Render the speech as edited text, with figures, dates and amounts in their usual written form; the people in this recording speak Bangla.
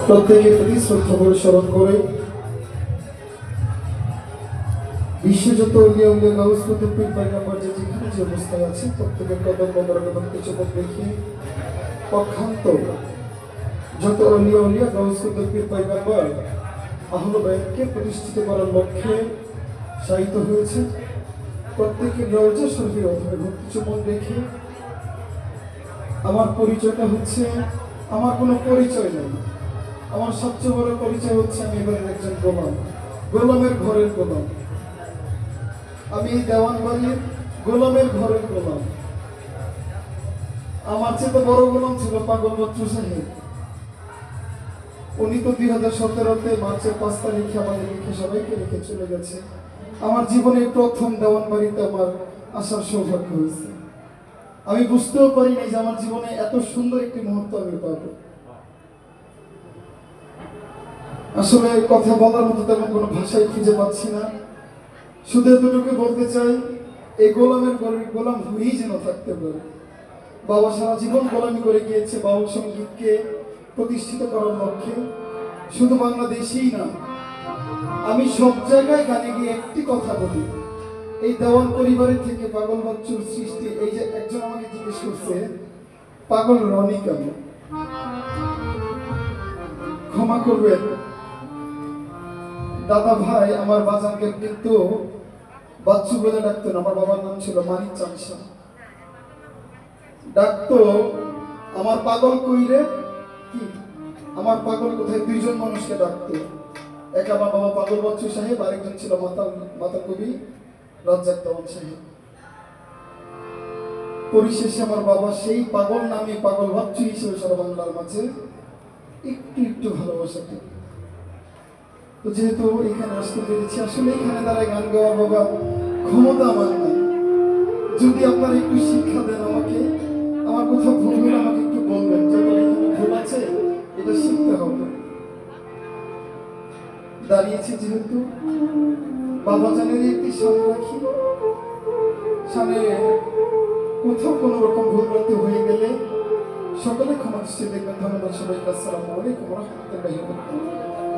প্রত্যেকের প্রতি শ্রদ্ধা করে স্মরণ করে বিশ্বে যত উলিয়া উলিয়া গাউস কুতুব পীর পয়গম্বর যেখানে যে অবস্থায় আছে প্রত্যেকের কদম মোবারককে চোখ রেখে পক্ষান্ত যত উলিয়া উলিয়া গাউস কুতুব পীর পয়গম্বর আহলে বাইতকে প্রতিষ্ঠিত করার লক্ষ্যে শায়িত হয়েছে প্রত্যেকের রওজা শরীফের অধরে ভক্তি চুম্বন রেখে আমার পরিচয়টা হচ্ছে আমার কোনো পরিচয় নেই আমার সবচেয়ে বড় পরিচয় হচ্ছে আমি এবারের একজন গোলাম গোলামের ঘরের গোলাম আমি দেওয়ানবাড়ির গোলামের ঘরের গোলাম আমার চেয়ে বড় গোলাম ছিল পাগল বচ্চু সাহেব উনি তো 2017-তে মার্চের 5 তারিখে আমাদের লিখে সবাইকে রেখে চলে গেছে আমার জীবনের প্রথম দেওয়ানবাড়িতে আমার আসার সৌভাগ্য হয়েছে আমি বুঝতেও পারিনি যে আমার জীবনে এত সুন্দর একটি মুহূর্ত আমি পাবো আসলে কথা বলার মতো তেমন কোনো ভাষাই খুঁজে পাচ্ছি না শুধু এতটুকু বলতে চাই এই গোলামের ঘরের গোলাম হয়েই যেন থাকতে পারে বাবা সারা জীবন গোলামি করে গিয়েছে বাউল সঙ্গীতকে প্রতিষ্ঠিত করার লক্ষ্যে শুধু বাংলাদেশেই না আমি সব জায়গায় গানে গিয়ে একটি কথা বলি এই দেওয়ান পরিবারের থেকে পাগল বাচ্চুর সৃষ্টি এই যে একজন আমাকে জিজ্ঞেস করছে পাগল রনি কেন ক্ষমা করবেন দাদা ভাই আমার বাজানকে কিন্তু বাচ্চু বলে ডাকতেন আমার বাবার নাম ছিল মানিক চামসা ডাকতো আমার পাগল কইরে কি আমার পাগল কোথায় দুইজন মানুষকে ডাকতো এক আমার বাবা পাগল বাচ্চু সাহেব আরেকজন ছিল মাতা কবি রাজ্জাক দেওয়ান সাহেব পরিশেষে আমার বাবা সেই পাগল নামে পাগল বাচ্চু হিসেবে সারা বাংলার মাঝে একটু একটু ভালোবাসা পেত তো যেহেতু এখানে আসতে পেরেছি আসলে এখানে দাঁড়ায় গান গাওয়া বাবা ক্ষমতা আমার নাই যদি আপনারা একটু শিক্ষা দেন আমাকে আমার কোথাও ভুল হলে আমাকে একটু বলবেন যে এখানে ভুল আছে এটা শিখতে হবে দাঁড়িয়েছি যেহেতু বাবা জানের একটি সামনে রাখি সামনে কোথাও কোনো রকম ভুল করতে হয়ে গেলে সকলে ক্ষমা দৃষ্টি দেখবেন ধন্যবাদ সবাইকে আসসালামু আলাইকুম ওয়া রাহমাতুল্লাহি ওয়া বারাকাতুহু